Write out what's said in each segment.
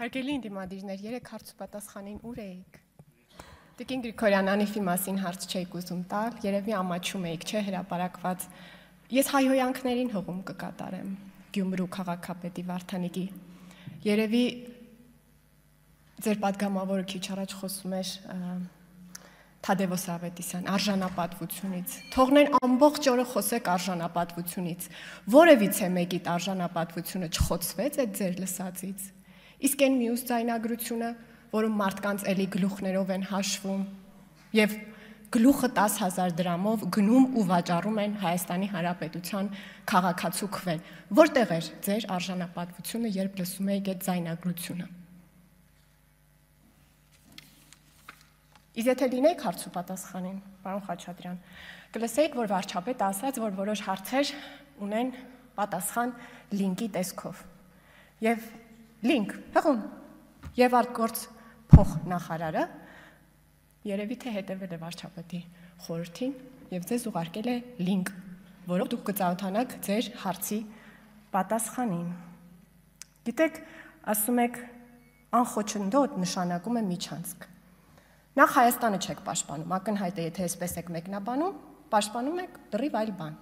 Հարգելի ընդդիմադիրներ, երեք հարց ու պատասխանին ուր էիք։ Տիկին Գրիգորյան Անիֆի մասին հարց չէիք ուզում տալ, երևի ամաչում էիք, չէ հրապարակված։ Ես հայհոյանքներին հողում կկատարեմ Գյումրու քաղաքապետի Վարդանիկի։ Երևի ձեր պատգամավորը քիչ առաջ խոսում էր Թադևոս Ավետիսյան արժանապատվությունից։ Թողնեն ամբողջ օրը խոսեք արժանապատվությունից։ Որևիցե մեկիդ արժանապատվությունը չխոցվեց այդ ձեր լսածից։ Իսկ այն մյուս ձայնագրությունը, որում մարդկանց էլի գլուխներով են հաշվում եւ գլուխը 10,000 դրամով գնում ու վաճառում են Հայաստանի Հանրապետության քաղաքացու քվեն։ Որտեղ էր ձեր արժանապատվությունը, երբ լսում եք այդ ձայնագրությունը։ Իսկ եթե լինեիք հարց ու պատասխանին, պարոն Խաչատրյան, կլսեիք, որ վարչապետը ասաց, որ որոշ հարցեր ունեն պատասխան լինկի տեսքով։ Եվ լինք, հղում, եւ արտգործ փոխնախարարը երևի թե հետևել է վարչապետի խորհրդին եւ ձեզ ուղարկել է լինք, որով դուք կծանոթանաք ձեր հարցի պատասխանին։ Գիտեք, ասում եք, անխոչնդոտ նշանակում է միջանցք։ Նախ Հայաստանը չեք պաշտպանում, ակնհայտ է, եթե այսպես եք մեկնաբանում, պաշտպանում եք դռիվ այլ բան։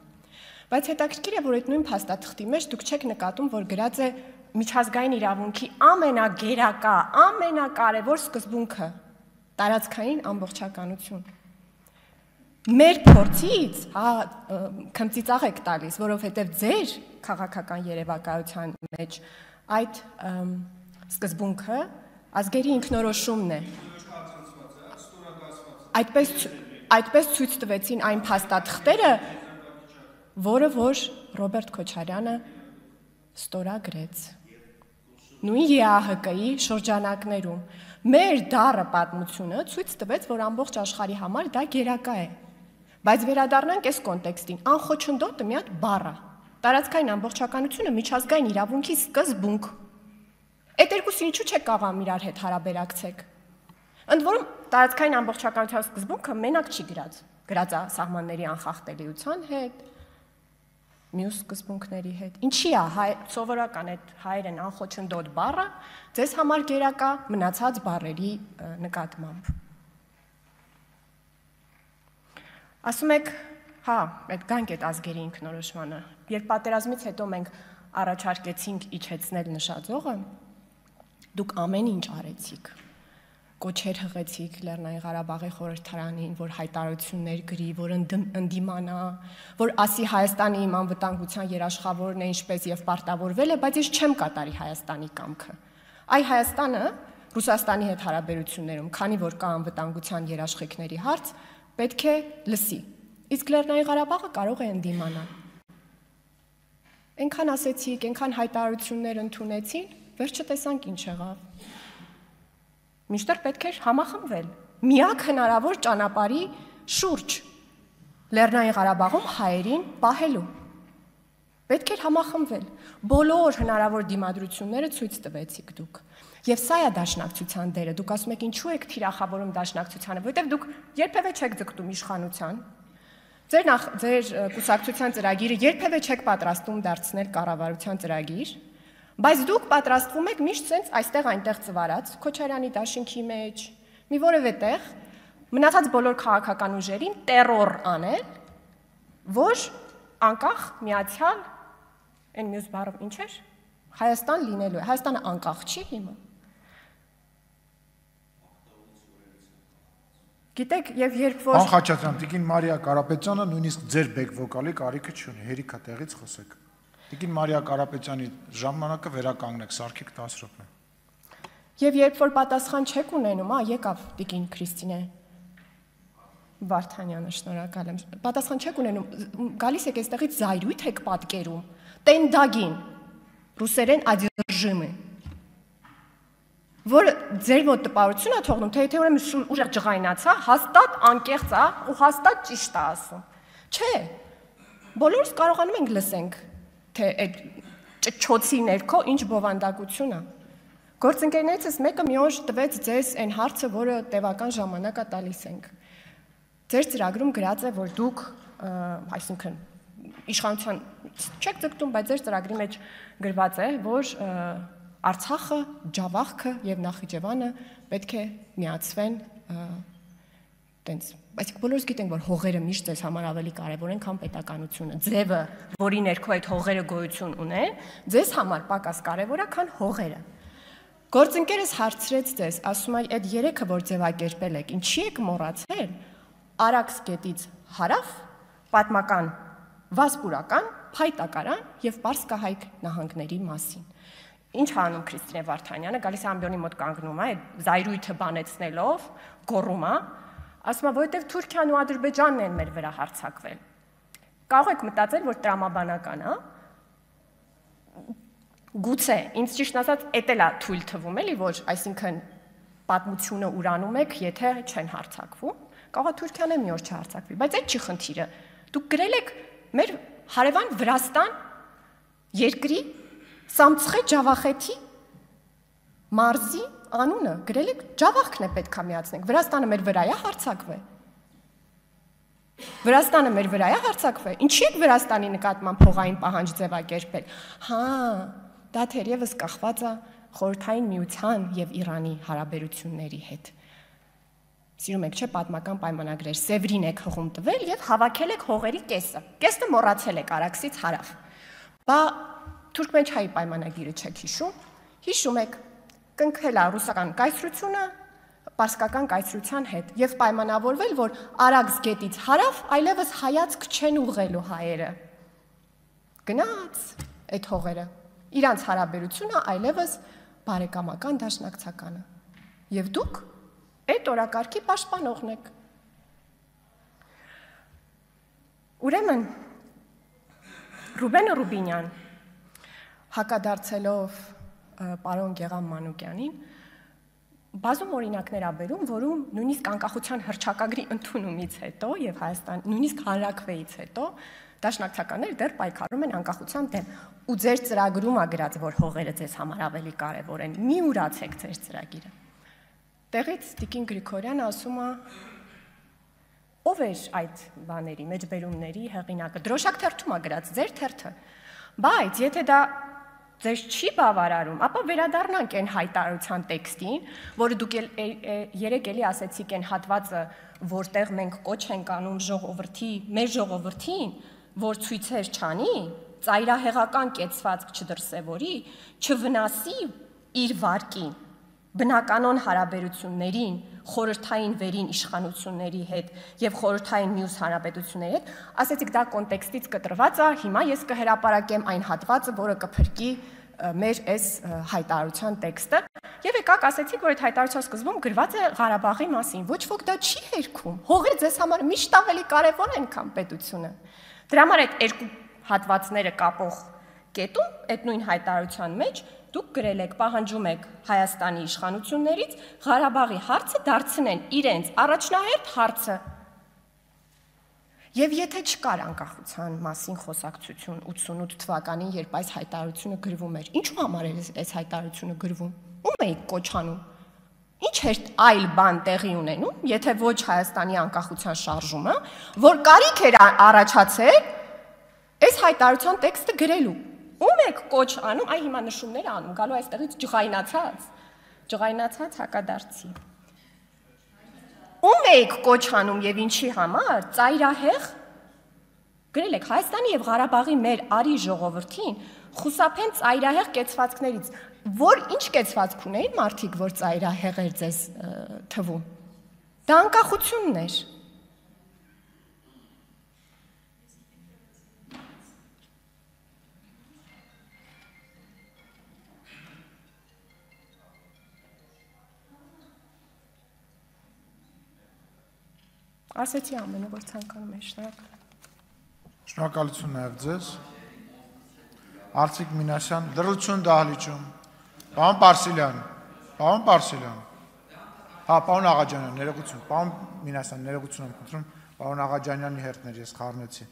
Բայց հետաքրքիր է, որ այդ նույն փաստաթղթի մեջ դուք չեք նկատում, որ գրած է միջազգային իրավունքի ամենագերակա, ամենակարևոր սկզբունքը՝ տարածքային ամբողջականություն։ Մեր փորձից, քմծիծաղ եք տալիս, որովհետև ձեր քաղաքական երևակայության մեջ այդ սկզբունքը ազգերի ինքնորոշումն է։ Այդպես ցույց տվեցին այն փաստաթղթերը, որը որ Ռոբերտ Քոչարյանը ստորագրեց։ Նույն ԵԱՀԿ-ի շրջանակներում մեր դառը պատմությունը ցույց տվեց, որ ամբողջ աշխարհի համար դա գերակա է։ Բայց վերադառնանք այս կոնտեքստին, անխոչնդոտը մի հատ բառ է։ Տարածքային ամբողջականությունը միջազգային իրավունքի սկզբունք։ Այդ երկուսին ինչու՞ չեք կարող իրար հետ հարաբերակցեք։ Ընդ որում տարածքային ամբողջականության սկզբունքը մենակ չի գրած։ Գրած է սահմանների անխախտելիության հետ, մյուս սկզբունքների հետ։ Ինչի է սովորական այդ հայերեն անխոչնդոտ բառը ձեզ համար գերակա մնացած բառերի նկատմամբ։ Ասում եք, հա, այդ գանք այդ ազգերի ինքնորոշմանը։ Երբ պատերազմից հետո մենք առաջարկեցինք իջեցնել նշաձողը, դուք ամեն ինչ արեցիք։ Կոչեր հղեցիք Լեռնային Ղարաբաղի խորհրդարանին, որ հայտարարություններ գրի, որ ընդդիմանա, որ ասի Հայաստանը իմ անվտանգության երաշխավորն է, ինչպես եւ պարտավորվել է, բայց ես չեմ կատարի Հայաստանի կամքը։ Այ Հայաստանը Ռուսաստանի հետ հարաբերություններում, քանի որ կա անվտանգության երաշխիքների հարց, պետք է լսի։ Իսկ Լեռնային Ղարաբաղը կարող է ընդդիմանալ։ Այնքան ասեցիք, այնքան հայտարարություններ ընդունեցին, վերջը տեսանք ինչ եղավ։ Միշտեր պետք էր համախմբվել, միակ հնարավոր ճանապարհի շուրջ Լեռնային Ղարաբաղում հայերին պահելու։ Պետք էր համախմբվել, բոլոր հնարավոր դիմադրությունները ցույց տվեցիք դուք։ Եվ սա է դաշնակցության դերը, դուք ասում եք ինչու եք թիրախավորում դաշնակցությանը, որովհետև դուք երբևէ չեք ձգտում իշխանության։ Ձեր կուսակցության ծրագիրը երբևէ չեք պատրաստում դարձնել կառավարության ծրագիր։ Բայց դուք պատրաստվում եք միշտ սենց այստեղ-այնտեղ ծվարած, Քոչարյանի դաշինքի մեջ, մի որևէ տեղ, մնացած բոլոր քաղաքական ուժերին տերոր անել, որ անկախ միացյալ, այն մյուս բառը ինչ էր, Հայաստան լինելու է, Հայաստանը անկախ չի հիմա։ Գիտեք, եւ երբ որ Պարոն Խաչատրյան, տիկին Մարիա Կարապետյանը նույնիսկ ձեր բեկ վոկալի կարիքը չունի, հերիքա տեղից խոսեք։ Տիկին Մարիա Կարապետյանի ժամանակը վերականգնեք, սարքեք 10 րոպե։ Եվ երբ որ պատասխան չեք ունենում, եկավ տիկին Քրիստինե Վարդանյանը, շնորհակալ եմ։ Պատասխան չեք ունենում, գալիս եք այստեղից զայրույթ եք պատկերում, տենդագին, ռուսերեն одержимый, որ ձեր մոտ տպավորություն է թողնում, թե ուրեմն ուժեղ ջղայնացա, հաստատ անկեղծ է ու հաստատ ճիշտ է ասում։ Չէ, բոլորս կարողանում ենք լսենք, թե այդ ճոծի ներքո ինչ բովանդակություն է։ Գործընկերներիցս մեկը մի օր տվեց ձեզ այն հարցը, որը տևական ժամանակ է տալիս ենք։ Ձեր ծրագրում գրած է, որ դուք, այսինքն իշխանության չեք ձգտում, բայց ձեր ծրագրի մեջ գրված է, որ Արցախը, Ջավախքը եւ Նախիջևանը պետք է միացվեն տենց, այսինքն բոլորս գիտենք, որ հողերը միշտ ձեզ համար ավելի կարևոր են, քան պետականությունը։ Ձևը, որի ներքո այդ հողերը գոյություն ունեն, ձեզ համար պակաս կարևոր է, քան հողերը։ Գործընկերս հարցրեց ձեզ, ասում է, այդ երեքը, որ ձևակերպել եք, ինչի եք մոռացել Արաքս գետից հարավ, պատմական, վասպուրական, փայտակարան եւ Պարսկահայք նահանգների մասին։ Ինչ անում Քրիստինե Վարդանյանը, գալիս է ամբիոնի մոտ կանգնում է, զայրույթը բանեցնելով, գոռում է, ասում է, որովհետև Թուրքիան ու Ադրբեջանն են մեր վրա հարձակվել։ Կարող եք մտածել, որ տրամաբանական է։ Գուցե, ինձ ճիշտ ասած, էդ էլ է թույլ թվում, էլի, որ այսինքն պատմությունը ուրանում եք, եթե չեն հարձակվում։ Կարող է Թուրքիան մի օր չհարձակվի, բայց այդ չի խնդիրը։ Դուք գրել եք մեր հարևան Վրաստան երկրի Սամցխե Ջավախեթի մարզի անունը, գրել եք Ջավախքն է պետք է միացնենք։ Վրաստանը մեր վրա է հարձակվել։ Վրաստանը մեր վրա է հարձակվել։ Ինչի՞ եք Վրաստանի նկատմամբ փողային պահանջ ձևակերպել։ Հա, դա թերևս կախված է Խորհրդային Միության եւ Իրանի հարաբերությունների հետ։ Սիրում եք, չէ՞, պատմական պայմանագրեր, Սևրին եք հողում տվել եւ հավաքել եք հողերի կեսը։ Կեսը մոռացել եք Արաքսից հարավ։ Բա Թուրքմենչայի պայմանագիրը չեք հիշում։ Հիշում եք, կնքվել է ռուսական կայսրությունը պարսկական կայսրության հետ եւ պայմանավորվել, որ Արաքս գետից հարավ այլևս հայացք չեն ուղղելու հայերը։ Գնաց այդ հողերը։ Իրանց հարաբերությունը այլևս բարեկամական դաշնակցական է։ Եվ դուք այդ օրակարգի պաշտպանողն եք։ Ուրեմն Ռուբեն Ռուբինյան հակադարձելով պարոն Գեգամ Մանուկյանին բազում օրինակներ ա բերում, որում նույնիսկ անկախության հռչակագրի ընդունումից հետո եւ Հայաստան նույնիսկ հանրաքվեից հետո դաշնակցականներ դեռ պայքարում են անկախության դեմ։ Ու ձեր ծրագրում ա գրած, որ հողերը ձեզ համար ավելի կարևոր են։ Մի ուրացեք ձեր ծրագիրը։ Տեղից Տիկին Գրիգորյանը ասում է. ով էր այդ բաների, մեջբերումների հեղինակը։ Դրոշակ թերթում ա գրած, ձեր թերթը։ Բայց եթե դա ձեզ չի բավարարում, ապա վերադառնանք այն հայտարարության տեքստին, որը դուք երեք էլի ասեցիք այն հատվածը, որտեղ մենք կոչ ենք անում ժողովրդի, մեր ժողովրդին, որ ցույցեր չանի, ծայրահեղական կեցվածք չդրսևորի, չվնասի իր վարկին, բնականոն հարաբերություններին, խորհրդային վերին իշխանությունների հետ եւ խորհրդային մյուս հանրապետությունների հետ, ասեցիք դա կոնտեքստից կտրված է, հիմա ես կհրապարակեմ այն հատվածը, որը կփրկի մեր այս հայտարարության տեքստը, եւ եկաք ասեցիք, որ այդ հայտարարության սկզբում գրված է Ղարաբաղի մասին, ոչ ոք դա չի հերքում, հողերը ձեզ համար միշտ ավելի կարեւոր են, քան պետությունը։ Դրա համար այդ երկու հատվածները կապող կետում, այդ նույն հայտարարության մեջ դուք գրել եք, պահանջում եք Հայաստանի իշխանություններից Ղարաբաղի հարցը դարձնեն իրենց առաջնահերթ հարցը։ Եվ եթե չկար անկախության մասին խոսակցություն 88 թվականին, երբ այս հայտարարությունը գրվում էր, ինչու համար էր այս հայտարարությունը գրվում։ Ում էիք կոչանում։ Ինչ էր այլ բան տեղի ունենում, եթե ոչ Հայաստանի անկախության շարժումը, որ կարիք էր առաջացել այս հայտարարության տեքստը գրելու։ Ում եք կոչ անում, այ հիմա նշումներ անում, գալու այստեղից ջղայնացած հակադարձի։ Ում եք կոչ անում եւ ինչի համար, ծայրահեղ գրել եք Հայաստանի եւ Ղարաբաղի մեր արի ժողովրդին խուսափեն ծայրահեղ կեցվածքներից, որ ինչ կեցվածք ունեին մարդիկ, որ ծայրահեղ էր ձեզ թվում։ Դա անկախությունն էր։ Ասեցի ամենը, որ ցանկանում եմ, շնորհակալ։ Շնորհակալություն նաև ձեզ։ Արծիկ Մինասյան, լրություն դահլիճում։ Պարոն Պարսիլյան, պարոն Պարսիլյան։ Հա, պարոն Աղաջանյան, ներողություն, պարոն Մինասյան, ներողություն եմ խնդրում, պարոն Աղաջանյանի հերթներ ես խառնեցի։